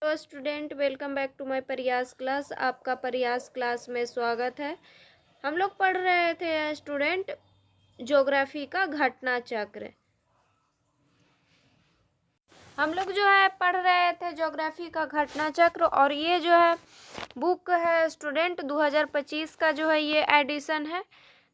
Hello student, welcome back to my Prayas class. आपका Prayas class में स्वागत है। हम लोग पढ़ रहे थे स्टूडेंट ज्योग्राफी का घटना चक्र। हम लोग जो है पढ़ रहे थे ज्योग्राफी का घटना चक्र, और ये जो है बुक है स्टूडेंट 2025 का जो है ये एडिशन है।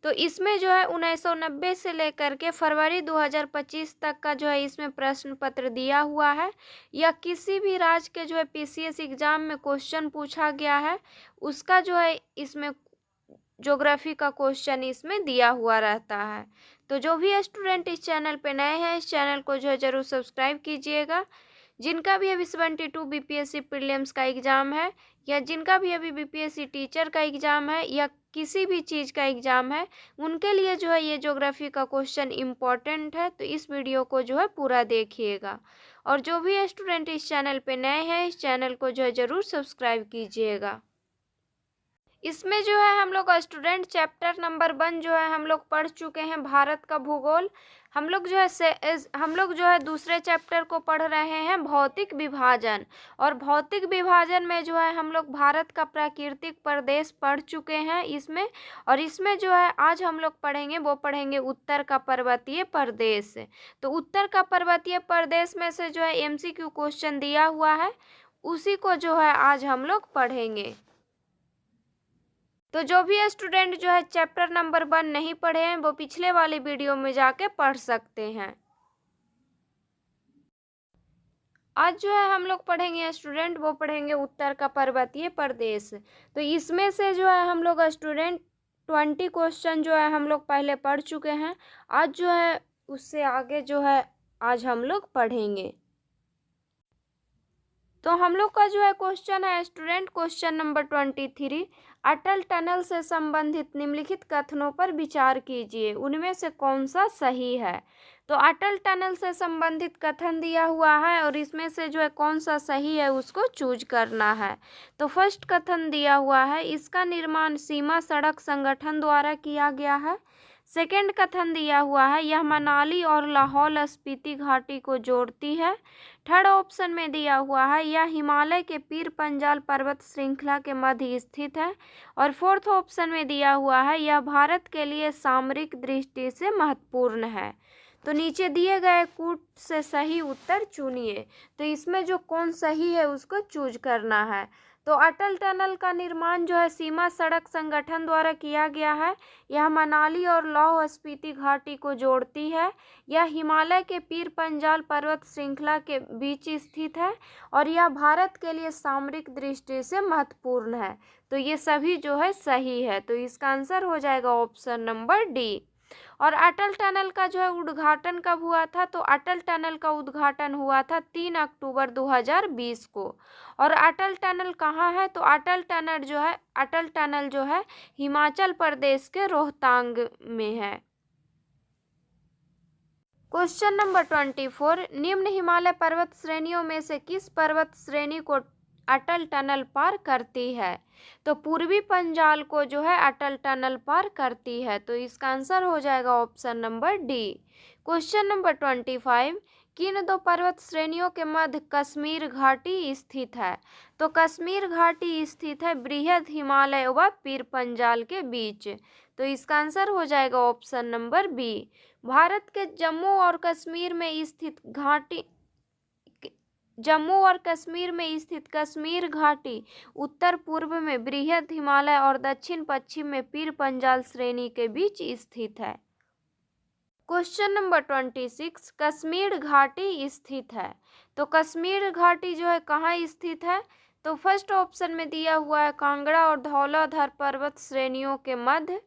तो इसमें जो है 1990 से लेकर के फरवरी 2025 तक का जो है इसमें प्रश्न पत्र दिया हुआ है, या किसी भी राज्य के जो है पीसीएस एग्जाम में क्वेश्चन पूछा गया है उसका जो है इसमें ज्योग्राफी का क्वेश्चन इसमें दिया हुआ रहता है। तो जो भी स्टूडेंट इस चैनल पे नए हैं, इस चैनल को जो है जरूर सब्सक्राइब कीजिएगा। जिनका भी अभी 72 बीपीएससी प्रीलिम्स का एग्ज़ाम है, या जिनका भी अभी बीपीएससी टीचर का एग्ज़ाम है, या किसी भी चीज़ का एग्ज़ाम है, उनके लिए जो है ये ज्योग्राफी का क्वेश्चन इम्पॉर्टेंट है। तो इस वीडियो को जो है पूरा देखिएगा। और जो भी स्टूडेंट इस चैनल पे नए हैं, इस चैनल को जो है ज़रूर सब्सक्राइब कीजिएगा। इसमें जो है हम लोग स्टूडेंट चैप्टर नंबर 1 जो है हम लोग पढ़ चुके हैं, भारत का भूगोल। हम लोग जो है दूसरे चैप्टर को पढ़ रहे हैं, भौतिक विभाजन। और भौतिक विभाजन में जो है हम लोग भारत का प्राकृतिक प्रदेश पढ़ चुके हैं इसमें। और इसमें जो है आज हम लोग पढ़ेंगे उत्तर का पर्वतीय प्रदेश। तो उत्तर का पर्वतीय प्रदेश में से जो है एमसीक्यू क्वेश्चन दिया हुआ है, उसी को जो है आज हम लोग पढ़ेंगे। तो जो भी स्टूडेंट जो है चैप्टर नंबर 1 नहीं पढ़े हैं, वो पिछले वाले वीडियो में जाके पढ़ सकते हैं। आज जो है हम लोग पढ़ेंगे स्टूडेंट, वो पढ़ेंगे उत्तर का पर्वतीय प्रदेश। तो इसमें से जो है हम लोग स्टूडेंट 20 क्वेश्चन जो है हम लोग पहले पढ़ चुके हैं। आज जो है उससे आगे जो है आज हम लोग पढ़ेंगे। तो हम लोग का जो है क्वेश्चन है स्टूडेंट, क्वेश्चन नंबर 23, अटल टनल से संबंधित निम्नलिखित कथनों पर विचार कीजिए, उनमें से कौन सा सही है। तो अटल टनल से संबंधित कथन दिया हुआ है, और इसमें से जो है कौन सा सही है उसको चूज करना है। तो फर्स्ट कथन दिया हुआ है, इसका निर्माण सीमा सड़क संगठन द्वारा किया गया है। सेकेंड कथन दिया हुआ है, यह मनाली और लाहौल स्पीति घाटी को जोड़ती है। थर्ड ऑप्शन में दिया हुआ है, यह हिमालय के पीर पंजाल पर्वत श्रृंखला के मध्य स्थित है। और फोर्थ ऑप्शन में दिया हुआ है, यह भारत के लिए सामरिक दृष्टि से महत्वपूर्ण है। तो नीचे दिए गए कूट से सही उत्तर चुनिए। तो इसमें जो कौन सही है उसको चूज करना है। तो अटल टनल का निर्माण जो है सीमा सड़क संगठन द्वारा किया गया है। यह मनाली और लाहौल स्पीति घाटी को जोड़ती है। यह हिमालय के पीर पंजाल पर्वत श्रृंखला के बीच स्थित है, और यह भारत के लिए सामरिक दृष्टि से महत्वपूर्ण है। तो ये सभी जो है सही है। तो इसका आंसर हो जाएगा ऑप्शन नंबर डी। और अटल टनल का जो है उद्घाटन कब हुआ था? तो अटल टनल का उद्घाटन हुआ था 3 अक्टूबर 2020 को। और अटल टनल कहाँ है? तो अटल टनल जो है हिमाचल प्रदेश के रोहतांग में है। क्वेश्चन नंबर 24, निम्न हिमालय पर्वत श्रेणियों में से किस पर्वत श्रेणी को अटल टनल पार करती है? तो पूर्वी पंजाल को जो है अटल टनल पार करती है। तो इसका आंसर हो जाएगा option number D. Question number 25, किन दो पर्वत श्रेणियों के मध्य कश्मीर घाटी स्थित है? तो कश्मीर घाटी स्थित है बृहद हिमालय व पीर पंजाल के बीच। तो इसका आंसर हो जाएगा ऑप्शन नंबर बी। भारत के जम्मू और कश्मीर में स्थित कश्मीर घाटी उत्तर पूर्व में बृहद हिमालय और दक्षिण पश्चिम में पीर पंजाल श्रेणी के बीच स्थित है। क्वेश्चन नंबर 26, कश्मीर घाटी स्थित है। तो कश्मीर घाटी जो है कहाँ स्थित है? तो फर्स्ट ऑप्शन में दिया हुआ है कांगड़ा और धौलाधर पर्वत श्रेणियों के मध्य।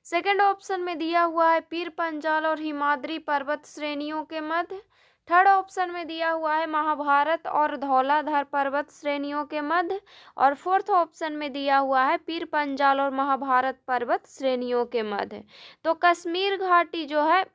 सेकेंड ऑप्शन में दिया हुआ है पीर पंजाल और हिमाद्री पर्वत श्रेणियों के मध्य। थर्ड ऑप्शन में दिया हुआ है महाभारत और धौलाधर पर्वत श्रेणियों के मध्य। और फोर्थ ऑप्शन में दिया हुआ है पीर पंजाल और महाभारत पर्वत श्रेणियों के मध्य। तो कश्मीर घाटी जो है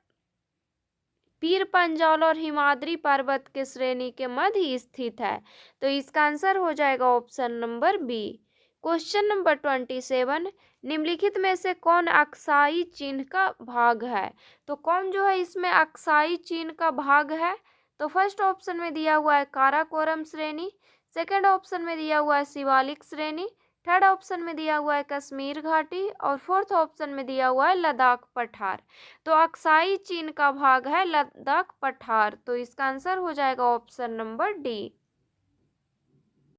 पीर पंजाल और हिमाद्री पर्वत के श्रेणी के मध्य स्थित है। तो इसका आंसर हो जाएगा option number B. Question number 27, निम्नलिखित में से कौन अक्साई चिन्ह का भाग है? तो कौन जो है इसमें अक्साई चिन्ह का भाग है? तो फर्स्ट ऑप्शन में दिया हुआ है काराकोरम श्रेणी। सेकंड ऑप्शन में दिया हुआ है शिवालिक श्रेणी, थर्ड ऑप्शन में दिया हुआ है कश्मीर घाटी और फोर्थ ऑप्शन में दिया हुआ है लद्दाख पठार। तो अक्साई चीन का भाग है लद्दाख पठार, तो इसका आंसर हो जाएगा ऑप्शन नंबर डी।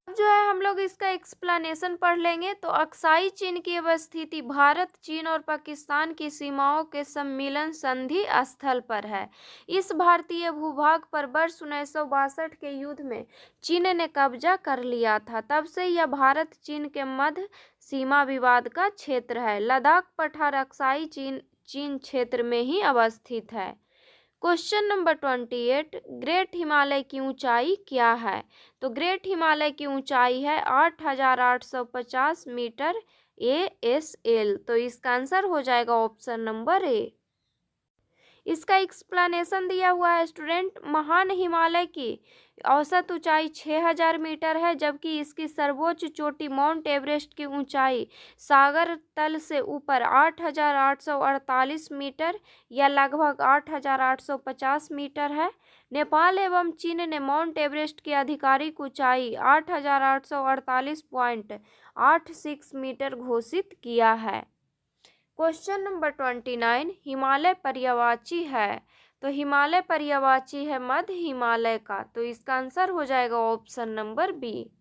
अब जो है हम लोग इसका एक्सप्लेनेशन पढ़ लेंगे। तो अक्साई चीन की अवस्थिति भारत, चीन और पाकिस्तान की सीमाओं के सम्मिलन संधि स्थल पर है। इस भारतीय भूभाग पर वर्ष 1962 के युद्ध में चीन ने कब्जा कर लिया था। तब से यह भारत चीन के मध्य सीमा विवाद का क्षेत्र है। लद्दाख पठार अक्साई चीन क्षेत्र में ही अवस्थित है। क्वेश्चन नंबर 28, ग्रेट हिमालय की ऊंचाई क्या है? तो ग्रेट हिमालय की ऊंचाई है 8,850 मीटर ASL। तो इसका आंसर हो जाएगा ऑप्शन नंबर ए। इसका एक्सप्लेनेशन दिया हुआ है स्टूडेंट। महान हिमालय की औसत ऊंचाई 6,000 मीटर है, जबकि इसकी सर्वोच्च चोटी माउंट एवरेस्ट की ऊंचाई सागर तल से ऊपर 8,848 मीटर या लगभग 8,850 मीटर है। नेपाल एवं चीन ने माउंट एवरेस्ट की आधिकारिक ऊंचाई 8,848.86 मीटर घोषित किया है। क्वेश्चन नंबर 29, हिमालय पर्यायवाची है। तो हिमालय पर्यायवाची है मध्य हिमालय का, तो इसका आंसर हो जाएगा option number B.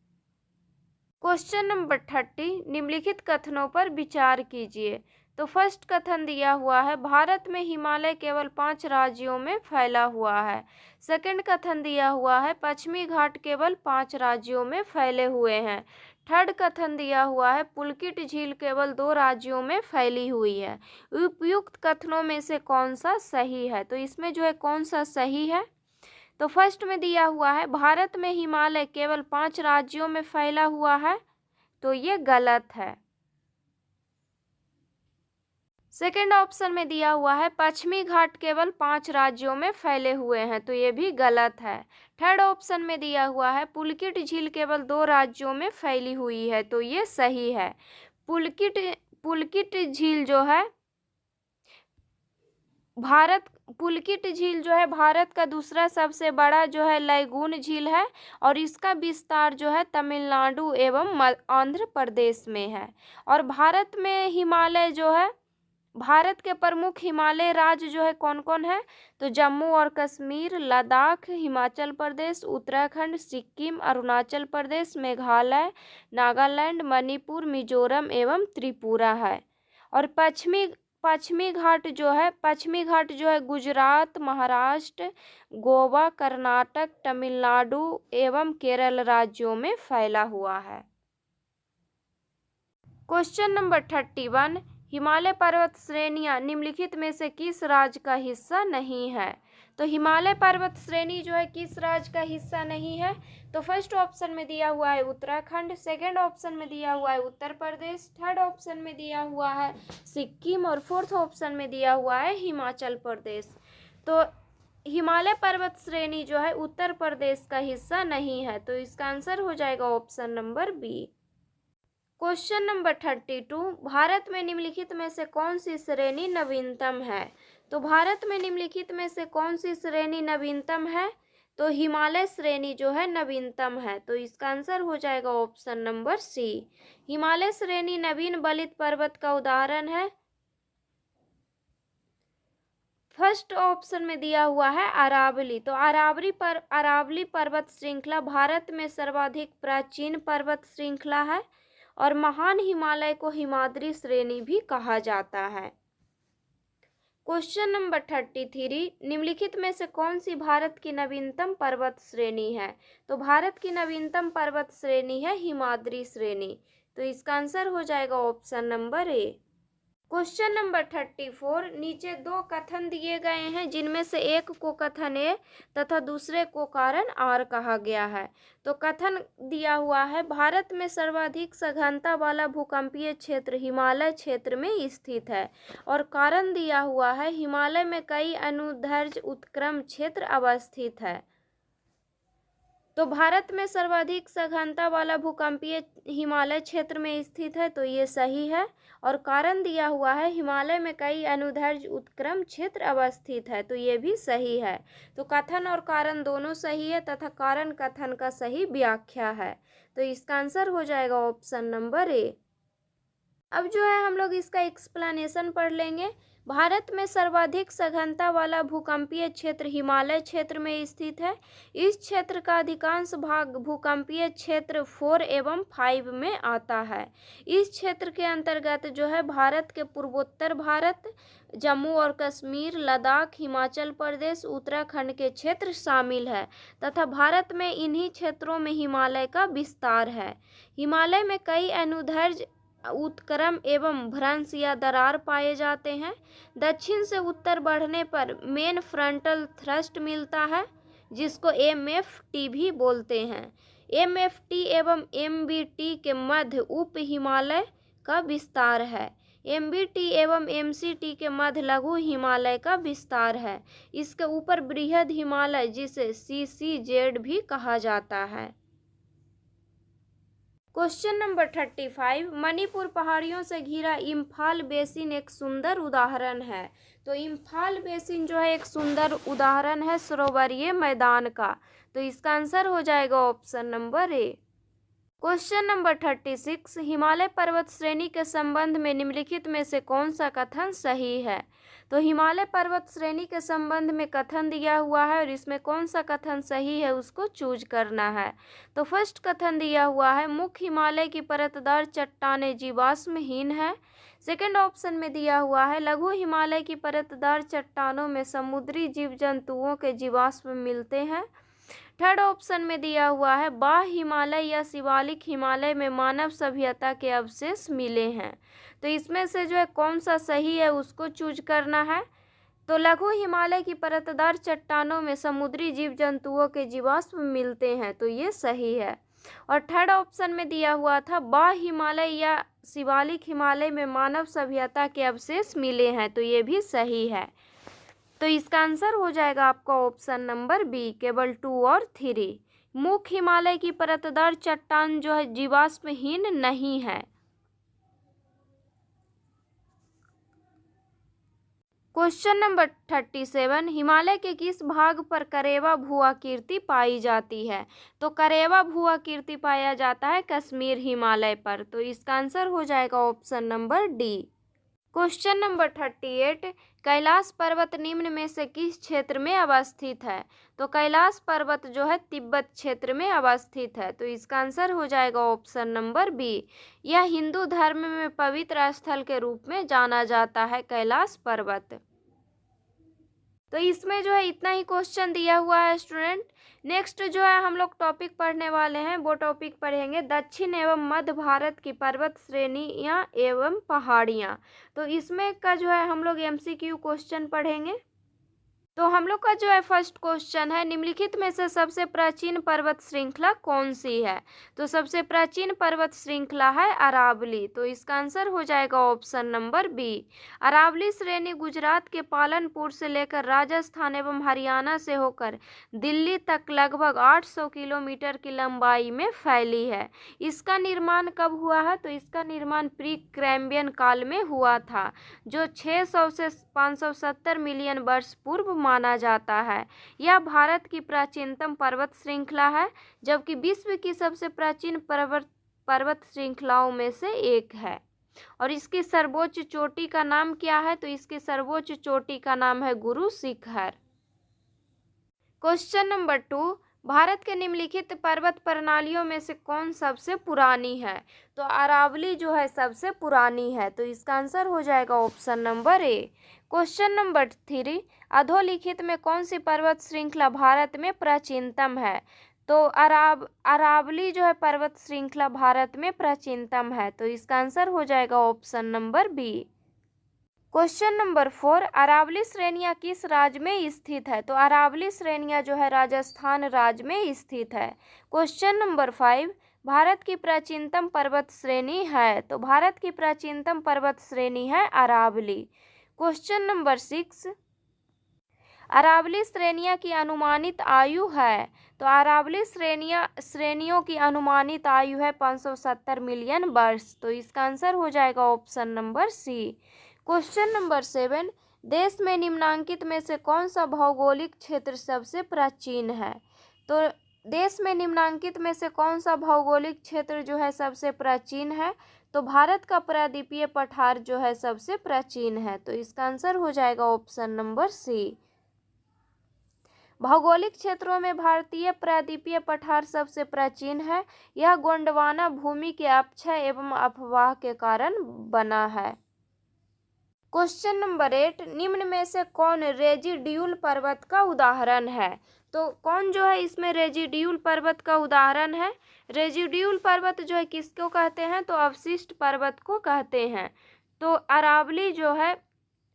Question number 30, निम्नलिखित कथनों पर विचार कीजिए। तो फर्स्ट कथन दिया हुआ है भारत में हिमालय केवल 5 राज्यों में फैला हुआ है। सेकंड कथन दिया हुआ है पश्चिमी घाट केवल 5 राज्यों में फैले हुए हैं। थर्ड कथन दिया हुआ है पुलकित झील केवल 2 राज्यों में फैली हुई है। उपयुक्त कथनों में से कौन सा सही है? तो इसमें जो है कौन सा सही है? तो फर्स्ट में दिया हुआ है भारत में हिमालय केवल 5 राज्यों में फैला हुआ है, तो ये गलत है। सेकेंड ऑप्शन में दिया हुआ है पश्चिमी घाट केवल 5 राज्यों में फैले हुए हैं, तो ये भी गलत है। थर्ड ऑप्शन में दिया हुआ है पुलकित झील केवल 2 राज्यों में फैली हुई है, तो ये सही है। पुलकित झील जो है भारत का दूसरा सबसे बड़ा जो है लैगून झील है और इसका विस्तार जो है तमिलनाडु एवं आंध्र प्रदेश में है। और भारत के प्रमुख हिमालय राज्य जो है कौन कौन है? तो जम्मू और कश्मीर, लद्दाख, हिमाचल प्रदेश, उत्तराखंड, सिक्किम, अरुणाचल प्रदेश, मेघालय, नागालैंड, मणिपुर, मिजोरम एवं त्रिपुरा है। और पश्चिमी घाट जो है गुजरात, महाराष्ट्र, गोवा, कर्नाटक, तमिलनाडु एवं केरल राज्यों में फैला हुआ है। क्वेश्चन नंबर 31, हिमालय पर्वत श्रेणियां निम्नलिखित में से किस राज्य का हिस्सा नहीं है? तो हिमालय पर्वत श्रेणी जो है किस राज्य का हिस्सा नहीं है? तो फर्स्ट ऑप्शन में दिया हुआ है उत्तराखंड, सेकंड ऑप्शन में दिया हुआ है उत्तर प्रदेश, थर्ड ऑप्शन में दिया हुआ है सिक्किम और फोर्थ ऑप्शन में दिया हुआ है हिमाचल प्रदेश। तो हिमालय पर्वत श्रेणी जो है उत्तर प्रदेश का हिस्सा नहीं है, तो इसका आंसर हो जाएगा option number B. Question number 32, Bharat में निम्नलिखित में से कौन सी श्रेणी नवीनतम है? तो भारत में निम्नलिखित में से कौन सी श्रेणी नवीनतम है? तो हिमालय श्रेणी जो है नवीनतम है, तो इसका आंसर हो जाएगा ऑप्शन नंबर सी। हिमालय श्रेणी नवीन बलित पर्वत का उदाहरण है। फर्स्ट ऑप्शन में दिया हुआ है अरावली। तो अरावली पर्वत श्रृंखला भारत में सर्वाधिक प्राचीन पर्वत श्रृंखला है और महान हिमालय को हिमाद्री श्रेणी भी कहा जाता है। क्वेश्चन नंबर 33, निम्नलिखित में से कौन सी भारत की नवीनतम पर्वत श्रेणी है? तो भारत की नवीनतम पर्वत श्रेणी है हिमाद्री श्रेणी, तो इसका आंसर हो जाएगा option number A. Question number 34, नीचे 2 कथन दिए गए हैं जिनमें से एक को कथन ए तथा दूसरे को कारण आर कहा गया है। तो कथन दिया हुआ है भारत में सर्वाधिक सघनता वाला भूकंपीय क्षेत्र हिमालय क्षेत्र में स्थित है और कारण दिया हुआ है हिमालय में कई अनुदैर्ध्य उत्क्रम क्षेत्र अवस्थित है। तो भारत में सर्वाधिक सघनता वाला भूकंपीय हिमालय क्षेत्र में स्थित है, तो ये सही है। और कारण दिया हुआ है हिमालय में कई अनुदैर्ध्य उत्क्रम क्षेत्र अवस्थित है, तो ये भी सही है। तो कथन और कारण दोनों सही है तथा कारण कथन का सही व्याख्या है, तो इसका आंसर हो जाएगा ऑप्शन नंबर ए। अब जो है हम लोग इसका एक्सप्लेनेशन पढ़ लेंगे। भारत में सर्वाधिक सघनता वाला भूकंपीय क्षेत्र हिमालय क्षेत्र में स्थित है। इस क्षेत्र का अधिकांश भाग भूकंपीय क्षेत्र 4 एवं 5 में आता है। इस क्षेत्र के अंतर्गत जो है भारत के पूर्वोत्तर भारत, जम्मू और कश्मीर, लद्दाख, हिमाचल प्रदेश, उत्तराखंड के क्षेत्र शामिल है तथा भारत में इन्हीं क्षेत्रों में हिमालय का विस्तार है। हिमालय में कई अनुदैर्ध्य उत्क्रम एवं भ्रंश या दरार पाए जाते हैं। दक्षिण से उत्तर बढ़ने पर मेन फ्रंटल थ्रस्ट मिलता है, जिसको MFT भी बोलते हैं। MFT एवं MBT के मध्य उप हिमालय का विस्तार है। MBT एवं MCT के मध्य लघु हिमालय का विस्तार है। इसके ऊपर बृहद हिमालय, जिसे CCZ भी कहा जाता है। क्वेश्चन नंबर 35, मणिपुर पहाड़ियों से घिरा इम्फाल बेसिन एक सुंदर उदाहरण है। तो इम्फाल बेसिन जो है एक सुंदर उदाहरण है सरोवरीय मैदान का, तो इसका आंसर हो जाएगा option number A. Question number 36, Himalaya पर्वत श्रेणी के संबंध में निम्नलिखित में से कौन सा कथन सही है। तो हिमालय पर्वत श्रेणी के संबंध में कथन दिया हुआ है और इसमें कौन सा कथन सही है उसको चूज करना है। तो फर्स्ट कथन दिया हुआ है, मुख्य हिमालय की परतदार चट्टानें जीवाश्महीन है। सेकंड ऑप्शन में दिया हुआ है, लघु हिमालय की परतदार चट्टानों में समुद्री जीव जंतुओं के जीवाश्म मिलते हैं। थर्ड ऑप्शन में दिया हुआ है, बाह्य हिमालय या शिवालिक हिमालय में मानव सभ्यता के अवशेष मिले हैं। तो इसमें से जो है कौन सा सही है उसको चूज करना है। तो लघु हिमालय की परतदार चट्टानों में समुद्री जीव जंतुओं के जीवाश्म मिलते हैं, तो ये सही है। और थर्ड ऑप्शन में दिया हुआ था, बाह्य हिमालय या शिवालिक हिमालय में मानव सभ्यता के अवशेष मिले हैं, तो ये भी सही है। तो इसका आंसर हो जाएगा आपका ऑप्शन नंबर बी, केवल 2 और 3। मुख्य हिमालय की परतदार चट्टान जो है जीवाश्महीन नहीं है। क्वेश्चन नंबर 37, हिमालय के किस भाग पर करेवा भूआकृति पाई जाती है। तो करेवा भूआकृति पाया जाता है कश्मीर हिमालय पर, तो इसका आंसर हो जाएगा option number D. Question number 38, Kailash पर्वत निम्न में से किस क्षेत्र में अवस्थित है। तो कैलाश पर्वत जो है तिब्बत क्षेत्र में अवस्थित है, तो इसका आंसर हो जाएगा ऑप्शन नंबर बी। यह हिंदू धर्म में पवित्र स्थल के रूप में जाना जाता है कैलाश पर्वत। तो इसमें जो है इतना ही क्वेश्चन दिया हुआ है स्टूडेंट। नेक्स्ट जो है हम लोग टॉपिक पढ़ने वाले हैं, वो टॉपिक पढ़ेंगे दक्षिण एवं मध्य भारत की पर्वत श्रेणियाँ एवं पहाड़ियाँ। तो इसमें का जो है हम लोग MCQ क्वेश्चन पढ़ेंगे। तो हम लोग का जो है फर्स्ट क्वेश्चन है, निम्नलिखित में से सबसे प्राचीन पर्वत श्रृंखला कौन सी है। तो सबसे प्राचीन पर्वत श्रृंखला है अरावली, तो इसका आंसर हो जाएगा ऑप्शन नंबर बी। अरावली श्रेणी गुजरात के पालनपुर से लेकर राजस्थान एवं हरियाणा से होकर दिल्ली तक लगभग 800 किलोमीटर की लंबाई में फैली है। इसका निर्माण कब हुआ है। तो इसका निर्माण प्री कैम्ब्रियन काल में हुआ था, जो 600 से 570 मिलियन वर्ष पूर्व माना जाता है। यह भारत की प्राचीनतम पर्वत श्रृंखला है, जबकि विश्व की सबसे प्राचीन पर्वत श्रृंखलाओं में से एक है। और इसकी सर्वोच्च चोटी का नाम क्या है। तो इसकी सर्वोच्च चोटी का नाम है गुरु शिखर। क्वेश्चन नंबर 2, भारत के निम्नलिखित पर्वत प्रणालियों में से कौन सबसे पुरानी है। तो अरावली जो है सबसे पुरानी है, तो इसका आंसर हो जाएगा option number A. Question number 3, अधोलिखित में कौन सी पर्वत श्रृंखला भारत में प्राचीनतम है। तो अरावली जो है पर्वत श्रृंखला भारत में प्राचीनतम है, तो इसका आंसर हो जाएगा option number B. Question number 4, Aravalli श्रेणियाँ किस राज्य में स्थित है। तो अरावली श्रेणियाँ जो है राजस्थान राज्य में स्थित है। क्वेश्चन नंबर 5, भारत की प्राचीनतम पर्वत श्रेणी है। तो भारत की प्राचीनतम पर्वत श्रेणी है अरावली। क्वेश्चन नंबर 6, अरावली श्रेणियाँ की अनुमानित आयु है, तो अरावली श्रेणियों की अनुमानित आयु है 570 मिलियन वर्ष। तो इसका आंसर हो जाएगा option number C. Question number 7, देश में निम्नांकित में से कौन सा भौगोलिक क्षेत्र सबसे प्राचीन है? तो देश में निम्नांकित में से कौन सा भौगोलिक क्षेत्र जो है सबसे प्राचीन है? तो भारत का प्रायद्वीपीय पठार जो है सबसे प्राचीन है। तो इसका आंसर हो जाएगा ऑप्शन नंबर सी। भौगोलिक क्षेत्रों में भारतीय प्रायद्वीपीय पठार सबसे प्राचीन है। यह गोंडवाना भूमि के अपक्षय एवं अपवाह के कारण बना है। क्वेश्चन नंबर 8, निम्न में से कौन रेजिड्यूल पर्वत का उदाहरण है? तो कौन जो है इसमें रेजिड्यूल पर्वत का उदाहरण है? रेजिड्यूल पर्वत जो है किसको कहते हैं? तो अवशिष्ट पर्वत को कहते हैं। तो अरावली जो है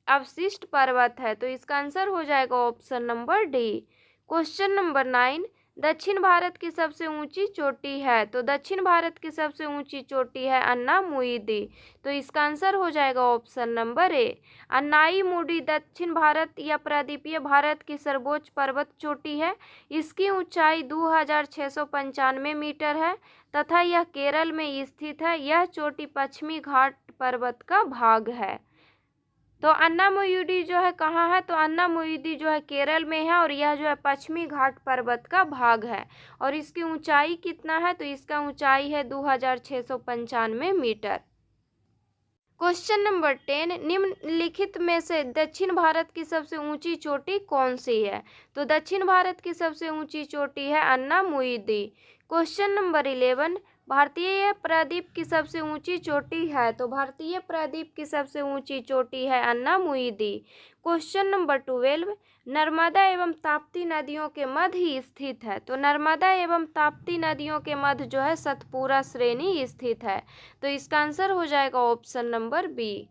अवशिष्ट पर्वत है। तो इसका आंसर हो जाएगा option number D. Question number 9, दक्षिण भारत की सबसे ऊंची चोटी है? तो दक्षिण भारत की सबसे ऊंची चोटी है अन्नामुईदी। तो इसका आंसर हो जाएगा ऑप्शन नंबर ए। अन्नाईमुडी दक्षिण भारत या प्रायद्वीपीय भारत की सर्वोच्च पर्वत चोटी है। इसकी ऊंचाई 2695 मीटर है तथा यह केरल में स्थित है। यह चोटी पश्चिमी घाट पर्वत का भाग है। तो अन्नामुईदी जो है कहाँ है? तो अन्नामुईदी जो है केरल में है और यह जो है पश्चिमी घाट पर्वत का भाग है। और इसकी ऊंचाई कितना है? तो इसका ऊंचाई है 2695 मीटर। क्वेश्चन नंबर 10, निम्नलिखित में से दक्षिण भारत की सबसे ऊंची चोटी कौन सी है? तो दक्षिण भारत की सबसे ऊंची चोटी है अन्नामुईदी। क्वेश्चन नंबर 11, भारतीय प्रायद्वीप की सबसे ऊंची चोटी है? तो भारतीय प्रायद्वीप की सबसे ऊंची चोटी है अन्नामुईदी। क्वेश्चन नंबर 12, नर्मदा एवं ताप्ती नदियों के मध्य स्थित है? तो नर्मदा एवं ताप्ती नदियों के मध्य जो है सतपुरा श्रेणी स्थित है। तो इसका आंसर हो जाएगा ऑप्शन नंबर बी।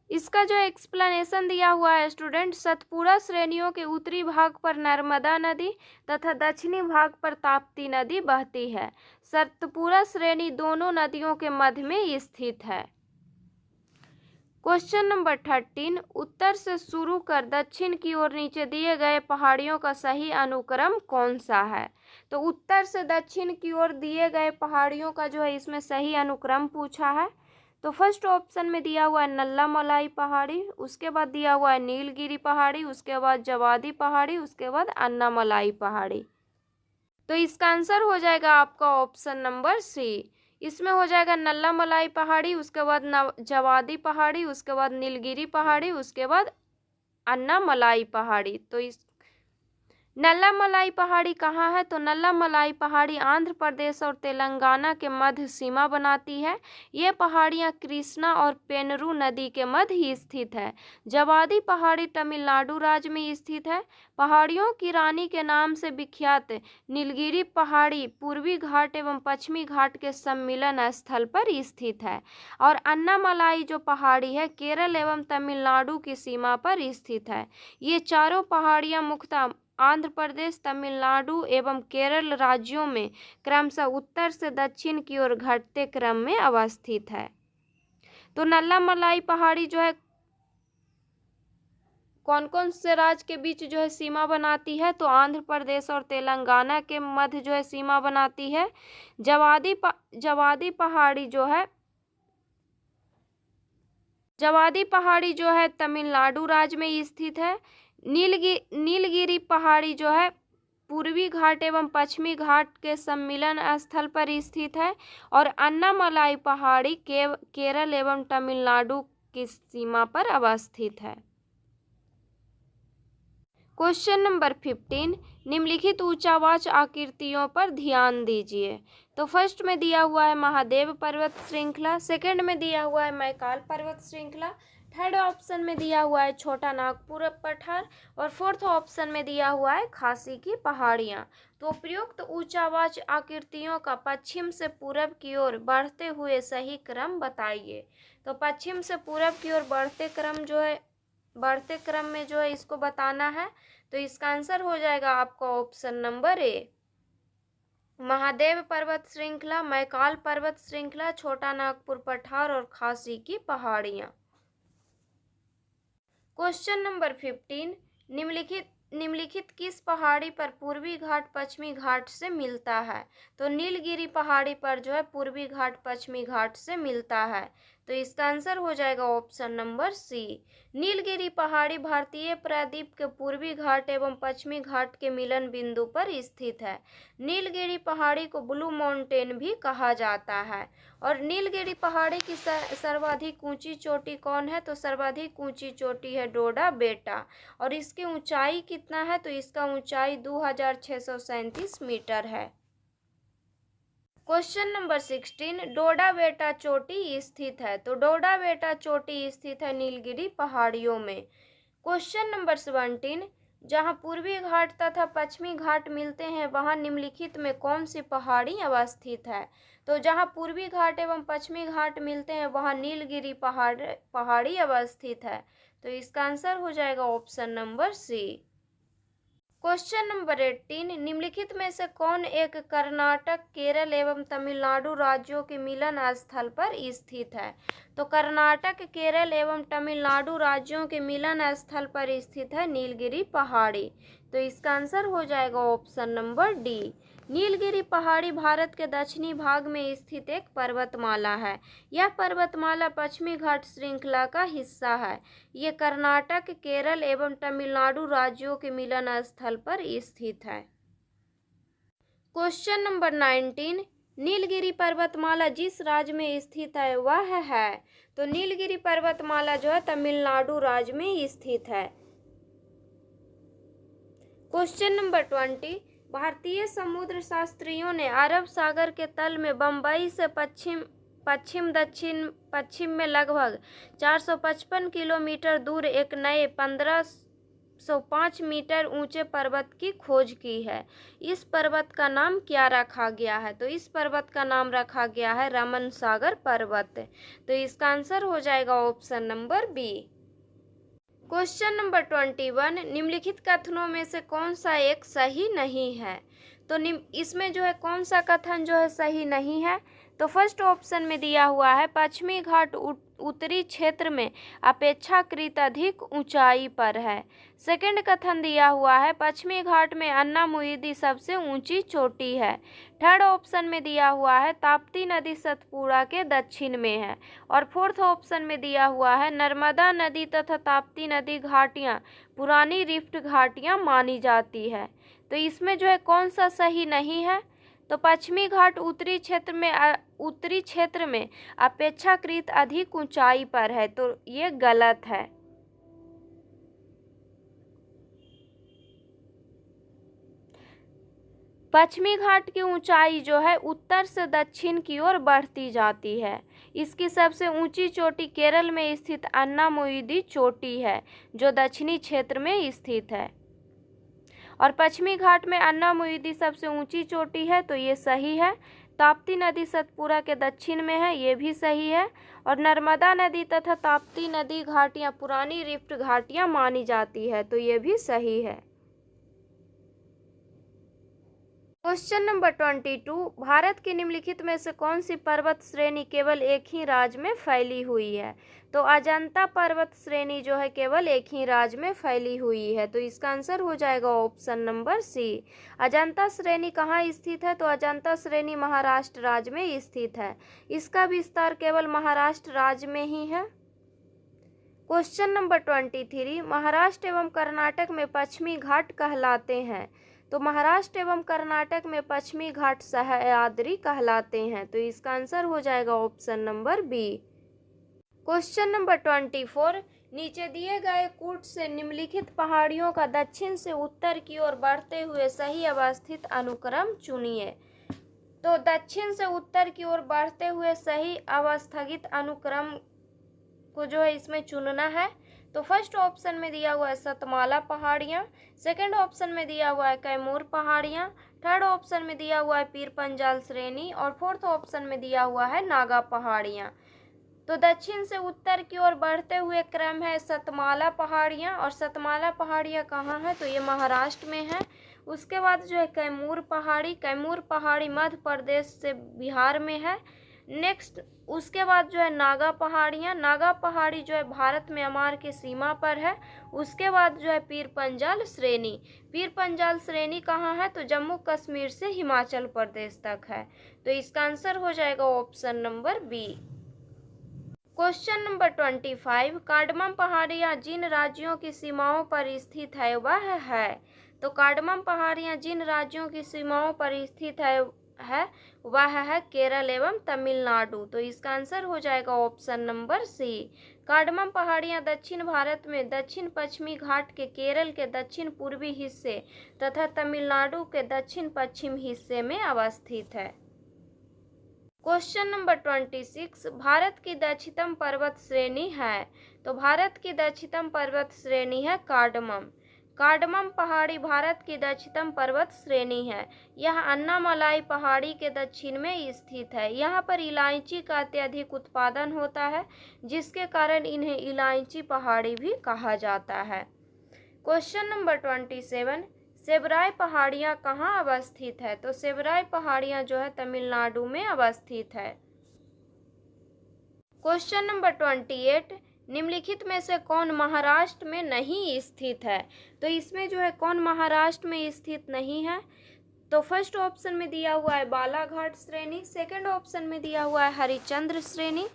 इसका जो एक्सप्लेनेशन दिया हुआ है स्टूडेंट, सतपुरा श्रेणियों के उत्तरी भाग पर नर्मदा नदी तथा दक्षिणी भाग पर ताप्ती नदी बहती है। सतपुरा श्रेणी दोनों नदियों के मध्य में स्थित है। क्वेश्चन नंबर 13, उत्तर से शुरू कर दक्षिण की ओर नीचे दिए गए पहाड़ियों का सही अनुक्रम कौन सा है? तो उत्तर से दक्षिण की ओर दिए गए पहाड़ियों का जो है इसमें सही अनुक्रम पूछा है। तो फर्स्ट ऑप्शन में दिया हुआ है नल्ला मलाई पहाड़ी, उसके बाद दिया हुआ है नीलगिरी पहाड़ी, उसके बाद जवादी पहाड़ी, उसके बाद अन्नामलाई पहाड़ी। तो इसका आंसर हो जाएगा आपका ऑप्शन नंबर सी। इसमें हो जाएगा नल्ला मलाई पहाड़ी, उसके बाद जवादी पहाड़ी, उसके बाद नीलगिरी पहाड़ी, उसके बाद अन्नामलाई पहाड़ी। तो इस नल्ला मलाई पहाड़ी कहाँ है? तो नल्ला मलाई पहाड़ी आंध्र प्रदेश और तेलंगाना के मध्य सीमा बनाती है। ये पहाड़ियाँ कृष्णा और पेनरू नदी के मध्य स्थित है। जवादी पहाड़ी तमिलनाडु राज्य में स्थित है। पहाड़ियों की रानी के नाम से विख्यात नीलगिरी पहाड़ी पूर्वी घाट एवं पश्चिमी घाट के सम्मिलन स्थल पर स्थित है। और अन्नामलाई जो पहाड़ी है केरल एवं तमिलनाडु की सीमा पर स्थित है। ये चारों पहाड़ियाँ मुख्यतः आंध्र प्रदेश, तमिलनाडु एवं केरल राज्यों में क्रमशः उत्तर से दक्षिण की ओर घटते क्रम में अवस्थित है। तो नल्ला मलाई पहाड़ी जो है कौन कौन से राज्य के बीच जो है सीमा बनाती है? तो आंध्र प्रदेश और तेलंगाना के मध्य जो है सीमा बनाती है। जवादी पहाड़ी जो है तमिलनाडु राज्य में स्थित है। नीलगिरी पहाड़ी जो है पूर्वी घाट एवं पश्चिमी घाट के सम्मिलन स्थल पर स्थित है। और अन्नामलाई पहाड़ी केरल एवं तमिलनाडु की सीमा पर अवस्थित है। क्वेश्चन नंबर 15, निम्नलिखित ऊंचावाच आकृतियों पर ध्यान दीजिए। तो फर्स्ट में दिया हुआ है महादेव पर्वत श्रृंखला, सेकंड में दिया हुआ है मैकाल पर्वत श्रृंखला, थर्ड ऑप्शन में दिया हुआ है छोटा नागपुर पठार और फोर्थ ऑप्शन में दिया हुआ है खासी की पहाड़ियाँ। तो प्रयुक्त ऊंचावाच आकृतियों का पश्चिम से पूरब की ओर बढ़ते हुए सही क्रम बताइए। तो पश्चिम से पूरब की ओर बढ़ते क्रम में जो है इसको बताना है। तो इसका आंसर हो जाएगा आपका ऑप्शन नंबर ए, महादेव पर्वत श्रृंखला, मैकाल पर्वत श्रृंखला, छोटा नागपुर पठार और खासी की पहाड़ियाँ। क्वेश्चन नंबर 15, निम्नलिखित किस पहाड़ी पर पूर्वी घाट पश्चिमी घाट से मिलता है? तो नीलगिरी पहाड़ी पर जो है पूर्वी घाट पश्चिमी घाट से मिलता है। तो इसका आंसर हो जाएगा ऑप्शन नंबर सी। नीलगिरी पहाड़ी भारतीय प्रायद्वीप के पूर्वी घाट एवं पश्चिमी घाट के मिलन बिंदु पर स्थित है। नीलगिरी पहाड़ी को ब्लू माउंटेन भी कहा जाता है। और नीलगिरी पहाड़ी की सर्वाधिक ऊंची चोटी कौन है? तो सर्वाधिक ऊंची चोटी है डोडा बेटा। और इसकी ऊंचाई कितना है? तो इसका ऊंचाई 2637 मीटर है। क्वेश्चन नंबर 16, डोडा बेटा चोटी स्थित है। तो डोडा बेटा चोटी स्थित है नीलगिरी पहाड़ियों में। क्वेश्चन नंबर 17, जहां पूर्वी घाट तथा पश्चिमी घाट मिलते हैं वहां निम्नलिखित में कौन सी पहाड़ी अवस्थित है? तो जहां पूर्वी घाट एवं पश्चिमी घाट मिलते हैं वहां नीलगिरी पहाड़ी अवस्थित है। तो इसका आंसर हो जाएगा option number C. Question number 18, निम्नलिखित में से कौन एक कर्नाटक, केरल एवं तमिलनाडु राज्यों के मिलन स्थल पर स्थित है? तो कर्नाटक, केरल एवं तमिलनाडु राज्यों के मिलन स्थल पर स्थित है नीलगिरी पहाड़ी। तो इसका आंसर हो जाएगा ऑप्शन नंबर डी। नीलगिरी पहाड़ी भारत के दक्षिणी भाग में स्थित एक पर्वतमाला है। यह पर्वतमाला पश्चिमी घाट श्रृंखला का हिस्सा है। ये कर्नाटक, केरल एवं तमिलनाडु राज्यों के मिलन स्थल पर स्थित है। क्वेश्चन नंबर 19, नीलगिरी पर्वतमाला जिस राज्य में स्थित है वह है? तो नीलगिरी पर्वतमाला जो है तमिलनाडु राज्य में स्थित है। क्वेश्चन नंबर 20, भारतीय समुद्र शास्त्रियों ने अरब सागर के तल में बंबई से पश्चिम दक्षिण पश्चिम में लगभग 455 किलोमीटर दूर एक नए 1505 मीटर ऊंचे पर्वत की खोज की है। इस पर्वत का नाम क्या रखा गया है? तो इस पर्वत का नाम रखा गया है रमन सागर पर्वत। तो इसका आंसर हो जाएगा option number B. Question number 21, निम्नलिखित कथनों में से कौन सा एक सही नहीं है? तो इसमें जो है कौन सा कथन जो है सही नहीं है? तो फर्स्ट ऑप्शन में दिया हुआ है पश्चिमी घाट उत्तरी क्षेत्र में अपेक्षाकृत अधिक ऊंचाई पर है। सेकंड कथन दिया हुआ है पश्चिमी घाट में अन्नामुइदी सबसे ऊंची चोटी है। थर्ड ऑप्शन में दिया हुआ है ताप्ती नदी सतपुड़ा के दक्षिण में है। और फोर्थ ऑप्शन में दिया हुआ है नर्मदा नदी तथा ताप्ती नदी घाटियां पुरानी रिफ्ट घाटियां मानी जाती है। तो इसमें जो है कौन सा सही नहीं है? तो पश्चिमी घाट उत्तरी क्षेत्र में अपेक्षाकृत अधिक ऊंचाई पर है। तो ये गलत है। पश्चिमी घाट की ऊंचाई जो है उत्तर से दक्षिण की ओर बढ़ती जाती है। इसकी सबसे ऊंची चोटी केरल में स्थित अन्नामुइदी चोटी है जो दक्षिणी क्षेत्र में स्थित है। और पश्चिमी घाट में अन्नामुइदी सबसे ऊंची चोटी है। तो ये सही है। ताप्ती नदी सतपुड़ा के दक्षिण में है, ये भी सही है। और नर्मदा नदी तथा ताप्ती नदी घाटियां पुरानी रिफ्ट घाटियां मानी जाती है। तो ये भी सही है। क्वेश्चन नंबर 22, भारत की निम्नलिखित में से कौन सी पर्वत श्रेणी केवल एक ही राज्य में फैली हुई है? तो अजंता पर्वत श्रेणी जो है केवल एक ही राज्य में फैली हुई है। तो इसका आंसर हो जाएगा ऑप्शन नंबर सी। अजंता श्रेणी कहाँ स्थित है? तो अजंता श्रेणी महाराष्ट्र राज्य में स्थित है। इसका विस्तार केवल महाराष्ट्र राज्य में ही है। क्वेश्चन नंबर 23, महाराष्ट्र एवं कर्नाटक में पश्चिमी घाट कहलाते हैं। तो महाराष्ट्र एवं कर्नाटक में पश्चिमी घाट सह्याद्री कहलाते हैं। तो इसका आंसर हो जाएगा option number B. Question number 24, नीचे दिए गए कूट से निम्नलिखित पहाड़ियों का दक्षिण से उत्तर की ओर बढ़ते हुए सही अवस्थित अनुक्रम चुनिए। तो दक्षिण से उत्तर की ओर बढ़ते हुए सही अवस्थित अनुक्रम को जो है इसमें चुनना है। तो फर्स्ट ऑप्शन में दिया हुआ है सतमाला पहाड़ियाँ, सेकंड ऑप्शन में दिया हुआ है कैमूर पहाड़ियाँ, थर्ड ऑप्शन में दिया हुआ है पीर पंजाल श्रेणी और फोर्थ ऑप्शन में दिया हुआ है नागा पहाड़ियाँ। तो दक्षिण से उत्तर की ओर बढ़ते हुए क्रम है सतमाला पहाड़ियाँ। और सतमाला पहाड़ियाँ कहाँ है? तो ये महाराष्ट्र में है। उसके बाद जो है कैमूर पहाड़ी मध्य प्रदेश से बिहार में है। नेक्स्ट उसके बाद जो है नागा पहाड़ियाँ, नागा पहाड़ी जो है भारत म्यांमार की सीमा पर है। उसके बाद जो है पीर पंजाल श्रेणी, पीर पंजाल श्रेणी कहाँ है, तो जम्मू कश्मीर से हिमाचल प्रदेश तक है। तो इसका आंसर हो जाएगा option number B. Question number 25, cardamom पहाड़ियाँ जिन राज्यों की सीमाओं पर स्थित है वह है, तो कार्डमम पहाड़ियाँ जिन राज्यों की सीमाओं पर स्थित है वह है केरल एवं तमिलनाडु। तो इसका आंसर हो जाएगा ऑप्शन नंबर सी। कार्डमम पहाड़ियाँ दक्षिण भारत में दक्षिण पश्चिमी घाट के केरल के दक्षिण पूर्वी हिस्से तथा तमिलनाडु के दक्षिण पश्चिम हिस्से में अवस्थित है। क्वेश्चन नंबर 26, भारत की दक्षिणतम पर्वत श्रेणी है, तो भारत की दक्षिणतम पर्वत श्रेणी है कार्डमम। कार्डमम पहाड़ी भारत की दक्षिणतम पर्वत श्रेणी है। यह अन्नामलाई पहाड़ी के दक्षिण में स्थित है। यहाँ पर इलायची का अत्यधिक उत्पादन होता है, जिसके कारण इन्हें इलायची पहाड़ी भी कहा जाता है। क्वेश्चन नंबर 27, सेबराई पहाड़ियाँ कहाँ अवस्थित है, तो सेबराई पहाड़ियाँ जो है तमिलनाडु में अवस्थित है। क्वेश्चन नंबर 28, निम्नलिखित में से कौन महाराष्ट्र में नहीं स्थित है, तो इसमें जो है कौन महाराष्ट्र में स्थित नहीं है, तो फर्स्ट ऑप्शन में दिया हुआ है बालाघाट श्रेणी, सेकंड ऑप्शन में दिया हुआ है हरिश्चंद्र श्रेणी,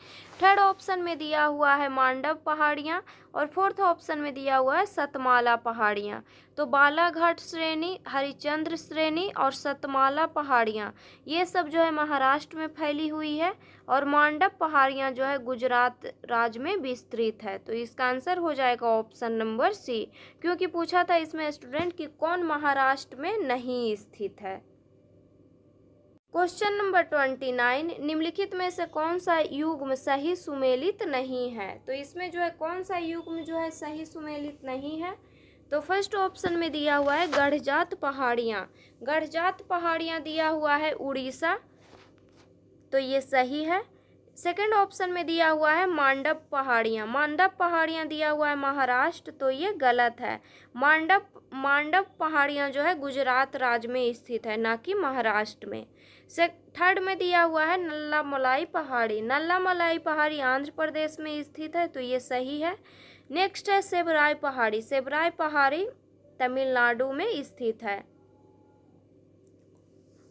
थर्ड ऑप्शन में दिया हुआ है मांडव पहाड़ियाँ और फोर्थ ऑप्शन में दिया हुआ है सतमाला पहाड़ियाँ। तो बालाघाट श्रेणी, हरिश्चंद्र श्रेणी और सतमाला पहाड़ियाँ ये सब जो है महाराष्ट्र में फैली हुई है और मांडव पहाड़ियाँ जो है गुजरात राज्य में विस्तृत है। तो इसका आंसर हो जाएगा ऑप्शन नंबर सी, क्योंकि पूछा था इसमें स्टूडेंट कि कौन महाराष्ट्र में नहीं स्थित है। क्वेश्चन नंबर 29, निम्नलिखित में से कौन सा युग्म सही सुमेलित नहीं है, तो इसमें जो है कौन सा युग्म जो है सही सुमेलित नहीं है, तो फर्स्ट ऑप्शन में दिया हुआ है गढ़जात पहाड़ियाँ, गढ़जात पहाड़ियाँ दिया हुआ है उड़ीसा, तो ये सही है। सेकंड ऑप्शन में दिया हुआ है मांडव पहाड़ियाँ, मांडव पहाड़ियाँ दिया हुआ है महाराष्ट्र, तो ये गलत है। मांडव पहाड़ियाँ जो है गुजरात राज्य में स्थित है, ना कि महाराष्ट्र में। थर्ड में दिया हुआ है नल्लामलाई पहाड़ी, नल्लामलाई पहाड़ी आंध्र प्रदेश में स्थित है, तो ये सही है। नेक्स्ट है सेबराई पहाड़ी, सेबराई पहाड़ी तमिलनाडु में स्थित है।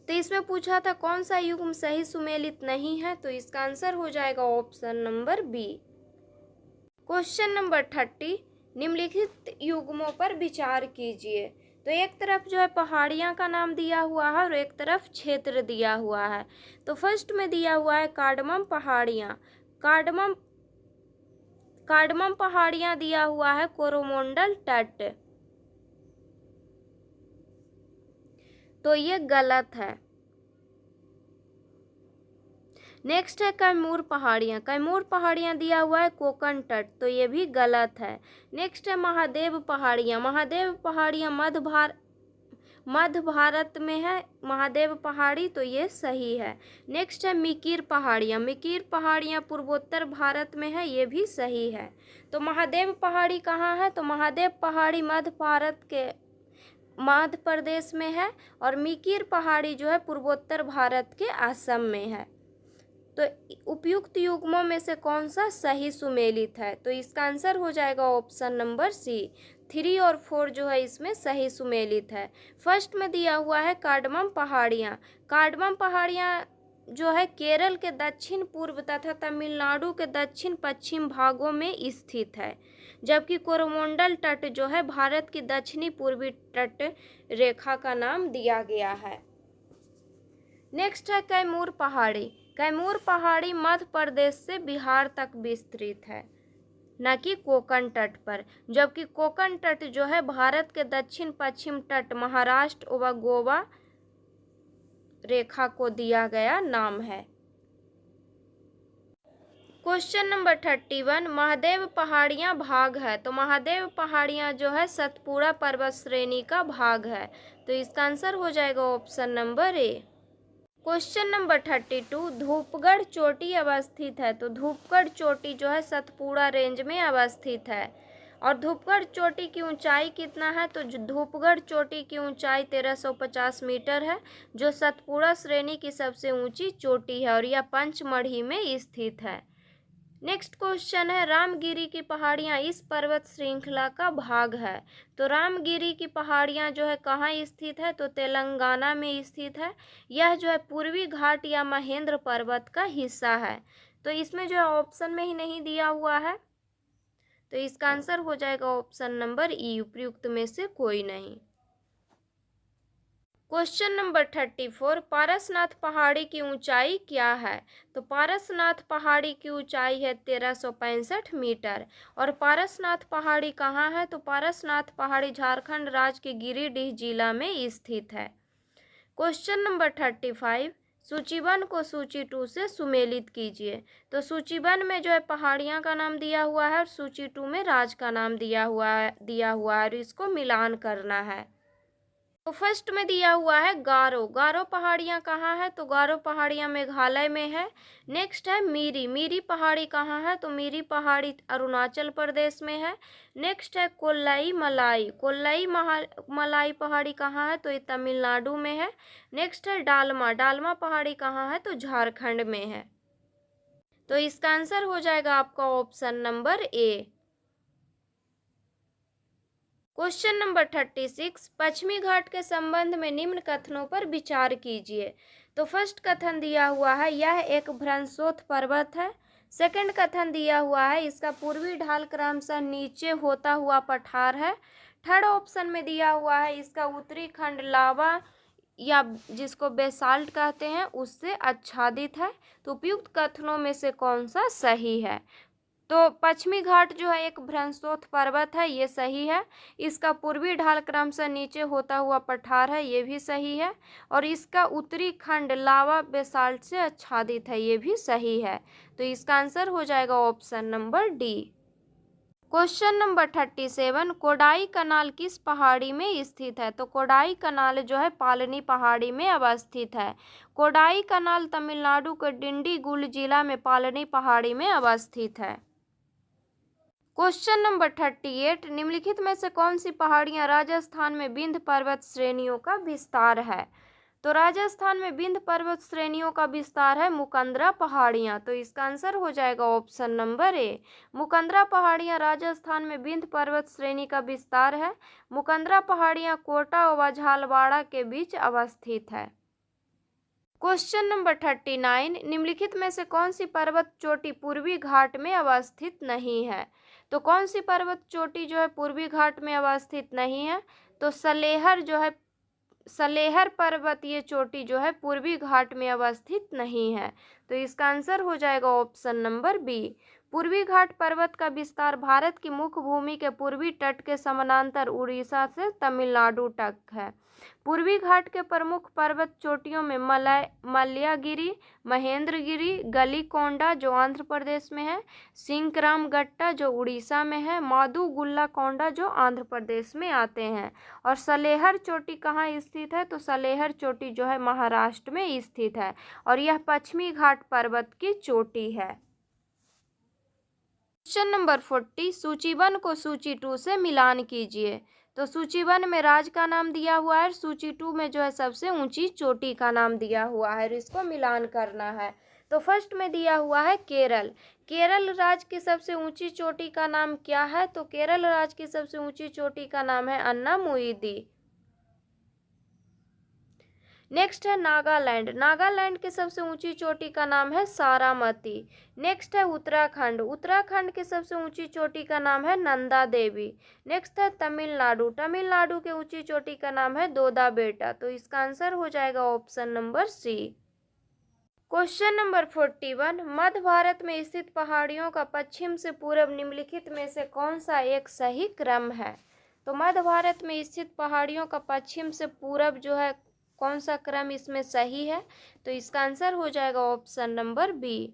तो इसमें पूछा था कौन सा युग्म सही सुमेलित नहीं है, तो इसका आंसर हो जाएगा option number B. Question number 30, निम्नलिखित युग्मों पर विचार कीजिए। तो एक तरफ जो है पहाड़ियाँ का नाम दिया हुआ है और एक तरफ क्षेत्र दिया हुआ है। तो फर्स्ट में दिया हुआ है कार्डमम पहाड़ियाँ, कार्डमम पहाड़ियाँ दिया हुआ है कोरोमंडल तट, तो ये गलत है। नेक्स्ट है कैमूर पहाड़ियाँ, कैमूर पहाड़ियाँ दिया हुआ है कोकण तट, तो ये भी गलत है। नेक्स्ट है महादेव पहाड़ियाँ, महादेव पहाड़ियाँ मध्य भारत में है महादेव पहाड़ी, तो ये सही है। नेक्स्ट है मिकिर पहाड़ियाँ, मिकिर पहाड़ियाँ पूर्वोत्तर भारत में है, ये भी सही है। तो महादेव पहाड़ी कहाँ है, तो महादेव पहाड़ी मध्य भारत के मध्य प्रदेश में है और मिकिर पहाड़ी जो है पूर्वोत्तर भारत के असम में है। तो उपयुक्त युग्मों में से कौन सा सही सुमेलित है, तो इसका आंसर हो जाएगा ऑप्शन नंबर सी। 3 और 4 जो है इसमें सही सुमेलित है। फर्स्ट में दिया हुआ है कार्डमम पहाड़ियाँ, कार्डमम पहाड़ियाँ जो है केरल के दक्षिण पूर्व तथा तमिलनाडु के दक्षिण पश्चिम भागों में स्थित है, जबकि कोरोमंडल तट जो है भारत की दक्षिणी पूर्वी तट रेखा का नाम दिया गया है। नेक्स्ट है कैमूर पहाड़ी, कैमूर पहाड़ी मध्य प्रदेश से बिहार तक विस्तृत है, न कि कोकण तट पर, जबकि कोकण तट जो है भारत के दक्षिण पश्चिम तट महाराष्ट्र व गोवा रेखा को दिया गया नाम है। क्वेश्चन नंबर 31, महादेव पहाड़ियाँ भाग है, तो महादेव पहाड़ियाँ जो है सतपुड़ा पर्वत श्रेणी का भाग है, तो इसका आंसर हो जाएगा option number A. Question number 32, Dhupgarh चोटी अवस्थित है, तो धूपगढ़ चोटी जो है सतपुड़ा रेंज में अवस्थित है और धूपगढ़ चोटी की ऊंचाई कितना है, तो धूपगढ़ चोटी की ऊंचाई 1350 मीटर है, जो सतपुड़ा श्रेणी की सबसे ऊंची चोटी है और यह पंचमढ़ी में स्थित है। नेक्स्ट क्वेश्चन है, रामगिरी की पहाड़ियाँ इस पर्वत श्रृंखला का भाग है। तो रामगिरी की पहाड़ियाँ जो है कहाँ स्थित है, तो तेलंगाना में स्थित है। यह जो है पूर्वी घाट या महेंद्र पर्वत का हिस्सा है। तो इसमें जो है ऑप्शन में ही नहीं दिया हुआ है, तो इसका आंसर हो जाएगा ऑप्शन नंबर ई, उपयुक्त में से कोई नहीं। क्वेश्चन नंबर 34, पारसनाथ पहाड़ी की ऊंचाई क्या है। तो पारसनाथ पहाड़ी की ऊंचाई है 1365 मीटर। और पारसनाथ पहाड़ी कहाँ है, तो पारसनाथ पहाड़ी झारखंड राज्य के गिरिडीह जिला में स्थित है। क्वेश्चन नंबर 35, सूचीबन को सूची 2 से सुमेलित कीजिए। तो सूचीबन में जो है पहाड़ियाँ का नाम दिया हुआ है और सूची 2 में राज्य का नाम दिया हुआ है और इसको मिलान करना है। तो फर्स्ट में दिया हुआ है गारो। गारो पहाड़ियाँ कहाँ है, तो गारो पहाड़ियाँ मेघालय में है। नेक्स्ट है मीरी। मीरी पहाड़ी कहाँ है, तो मीरी पहाड़ी अरुणाचल प्रदेश में है। नेक्स्ट है कोल्लई मलाई। कोल्लई मलाई पहाड़ी कहाँ है, तो ये तमिलनाडु में है। नेक्स्ट है डालमा। डालमा पहाड़ी कहाँ है, तो झारखंड में है। तो इसका आंसर हो जाएगा आपका option number A. Question number 36, पश्चिमी घाट के संबंध में निम्न कथनों पर विचार कीजिए। तो फर्स्ट कथन दिया हुआ है, यह एक भ्रंशोत्थ पर्वत है। सेकंड कथन दिया हुआ है, इसका पूर्वी ढाल क्रमशः नीचे होता हुआ पठार है। थर्ड ऑप्शन में दिया हुआ है, इसका उत्तरी खंड लावा या जिसको बेसाल्ट कहते हैं उससे आच्छादित है। तो उपयुक्त कथनों में से कौन सा सही है। तो पश्चिमी घाट जो है एक भ्रंशोत्थ पर्वत है, ये सही है। इसका पूर्वी ढाल क्रमशः नीचे होता हुआ पठार है, ये भी सही है। और इसका उत्तरी खंड लावा बेसाल्ट से आच्छादित है, ये भी सही है। तो इसका आंसर हो जाएगा option number D. Question number 37, Kodaikanal किस पहाड़ी में स्थित है। तो कोडाई कनाल जो है पालनी पहाड़ी में अवस्थित है। कोडाई कनाल तमिलनाडु के डिंडीगुल जिला में पालनी पहाड़ी में अवस्थित है। क्वेश्चन नंबर 38, निम्नलिखित में से कौन सी पहाड़ियां राजस्थान में विंध्य पर्वत श्रेणियों का विस्तार है। तो राजस्थान में विंध्य पर्वत श्रेणियों का विस्तार है मुकंदरा पहाड़ियां। तो इसका आंसर हो जाएगा ऑप्शन नंबर ए। मुकंदरा पहाड़ियां राजस्थान में विंध्य पर्वत श्रेणी का विस्तार है। मुकंदरा पहाड़ियां कोटा व झालवाड़ा के बीच अवस्थित है। क्वेश्चन नंबर 39, निम्नलिखित में से कौन सी पर्वत चोटी पूर्वी घाट में अवस्थित नहीं है। तो कौन सी पर्वत चोटी जो है पूर्वी घाट में अवस्थित नहीं है, तो सलेहर जो है सलेहर पर्वतीय चोटी जो है पूर्वी घाट में अवस्थित नहीं है। तो इसका आंसर हो जाएगा ऑप्शन नंबर बी। पूर्वी घाट पर्वत का विस्तार भारत की मुख्य भूमि के पूर्वी तट के समानांतर उड़ीसा से तमिलनाडु तक है। पूर्वी घाट के प्रमुख पर्वत चोटियों में मल्ल्यागिरी, महेंद्रगिरी, गलीकोंडा जो आंध्र प्रदेश में है, सिंकरामगट्टा जो उड़ीसा में है, मादुगुल्ला कोंडा जो आंध्र प्रदेश में आते हैं। और सलेहर चोटी कहाँ स्थित है, तो सलेहर चोटी जो है महाराष्ट्र में स्थित है और यह पश्चिमी घाट पर्वत की चोटी है। क्वेश्चन नंबर 40, सूचीबन को सूची 2 से मिलान कीजिए। तो सूचीबन में राज्य का नाम दिया हुआ है, सूची 2 में जो है सबसे ऊंची चोटी का नाम दिया हुआ है, इसको मिलान करना है। तो फर्स्ट में दिया हुआ है केरल। केरल राज्य की सबसे ऊंची चोटी का नाम क्या है, तो केरल राज्य की सबसे ऊंची चोटी का नाम है अन्नामुइदी। नेक्स्ट है नागालैंड। नागालैंड की सबसे ऊंची चोटी का नाम है सारामती। नेक्स्ट है उत्तराखंड। उत्तराखंड की सबसे ऊंची चोटी का नाम है नंदा देवी। नेक्स्ट है तमिलनाडु। तमिलनाडु की ऊंची चोटी का नाम है दोदा बेटा। तो इसका आंसर हो जाएगा option number C. Question number 41, मध्य भारत में स्थित पहाड़ियों का पश्चिम से पूर्व निम्नलिखित में से कौन सा एक सही क्रम है। तो मध्य भारत में स्थित पहाड़ियों का पश्चिम से पूर्व जो है कौन सा क्रम इसमें सही है, तो इसका आंसर हो जाएगा ऑप्शन नंबर बी।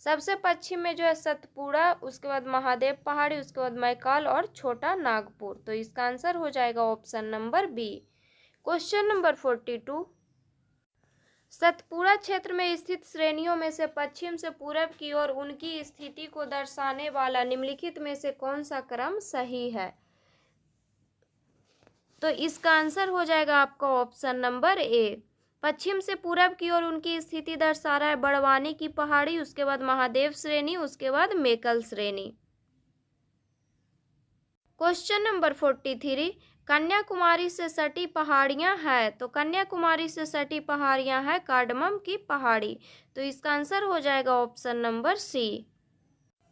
सबसे पश्चिम में जो है सतपुड़ा, उसके बाद महादेव पहाड़ी, उसके बाद मैकाल और छोटा नागपुर। तो इसका आंसर हो जाएगा option number B. Question number 42, Satpura क्षेत्र में स्थित श्रेणियों में से पश्चिम से पूरब की ओर उनकी स्थिति को दर्शाने वाला निम्नलिखित में से कौन सा क्रम सही है? तो इसका आंसर हो जाएगा आपका ऑप्शन नंबर ए। पश्चिम से पूरब की ओर उनकी स्थिति दर्शा रहा है बड़वानी की पहाड़ी, उसके बाद महादेव श्रेणी, उसके बाद मेकल श्रेणी। क्वेश्चन नंबर 43, कन्याकुमारी से सटी पहाड़ियां हैं, तो कन्याकुमारी से सटी पहाड़ियां हैं कार्डमम की पहाड़ी। तो इसका आंसर हो जाएगा option number C.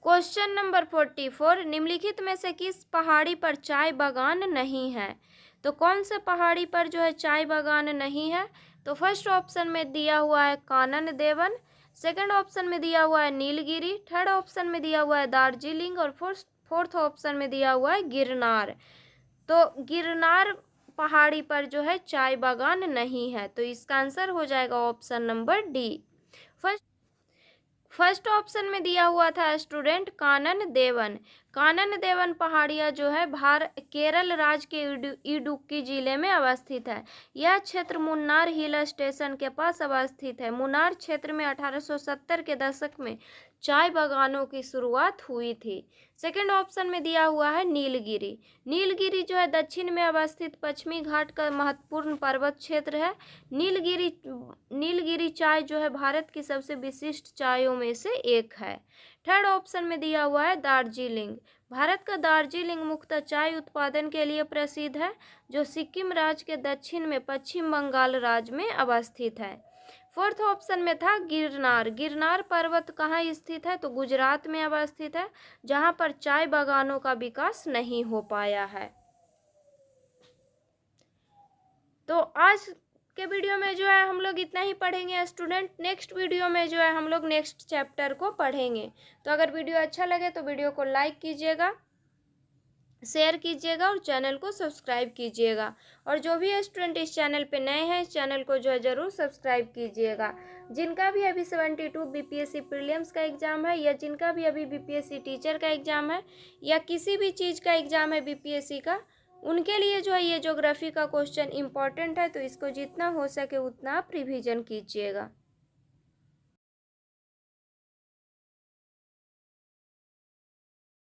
Question number 44, निम्नलिखित में से किस पहाड़ी पर चाय बागान नहीं है? तो कौन से पहाड़ी पर जो है चाय बागान नहीं है? तो फर्स्ट ऑप्शन में दिया हुआ है कानन देवन, सेकंड ऑप्शन में दिया हुआ है नीलगिरी, थर्ड ऑप्शन में दिया हुआ है दार्जिलिंग और फोर्थ ऑप्शन में दिया हुआ है गिरनार। तो गिरनार पहाड़ी पर जो है चाय बागान नहीं है। तो इसका आंसर हो जाएगा option number D. First option में दिया हुआ था स्टूडेंट कानन देवन। कानन देवन पहाड़ियाँ जो है केरल राज्य के इडुक्की जिले में अवस्थित है। यह क्षेत्र मुन्नार हिल स्टेशन के पास अवस्थित है। मुन्नार क्षेत्र में 1870 के दशक में चाय बागानों की शुरुआत हुई थी। सेकंड ऑप्शन में दिया हुआ है नीलगिरी। नीलगिरी जो है दक्षिण में अवस्थित पश्चिमी घाट का महत्वपूर्ण पर्वत क्षेत्र है। नीलगिरी चाय जो है भारत की सबसे विशिष्ट चायों में से एक है। थर्ड ऑप्शन में दिया हुआ है दार्जिलिंग। भारत का दार्जिलिंग मुख्यतः चाय उत्पादन के लिए प्रसिद्ध है, जो सिक्किम राज्य के दक्षिण में पश्चिम बंगाल राज्य में अवस्थित है। फोर्थ ऑप्शन में था गिरनार। गिरनार पर्वत कहाँ स्थित है? तो गुजरात में अवस्थित है, जहां पर चाय बागानों का विकास नहीं हो पाया है। तो आज के वीडियो में जो है हम लोग इतना ही पढ़ेंगे स्टूडेंट। नेक्स्ट वीडियो में जो है हम लोग नेक्स्ट चैप्टर को पढ़ेंगे। तो अगर वीडियो अच्छा लगे तो वीडियो को लाइक कीजिएगा, शेयर कीजिएगा और चैनल को सब्सक्राइब कीजिएगा। और जो भी स्टूडेंट इस चैनल पे नए हैं, इस चैनल को जो है ज़रूर सब्सक्राइब कीजिएगा। जिनका भी अभी 72 बीपीएससी प्रीलिम्स का एग्ज़ाम है, या जिनका भी अभी बीपीएससी टीचर का एग्ज़ाम है, या किसी भी चीज़ का एग्ज़ाम है बीपीएससी का, उनके लिए जो है ये ज्योग्राफी का क्वेश्चन इंपॉर्टेंट है। तो इसको जितना हो सके उतना आप रिवीजन कीजिएगा।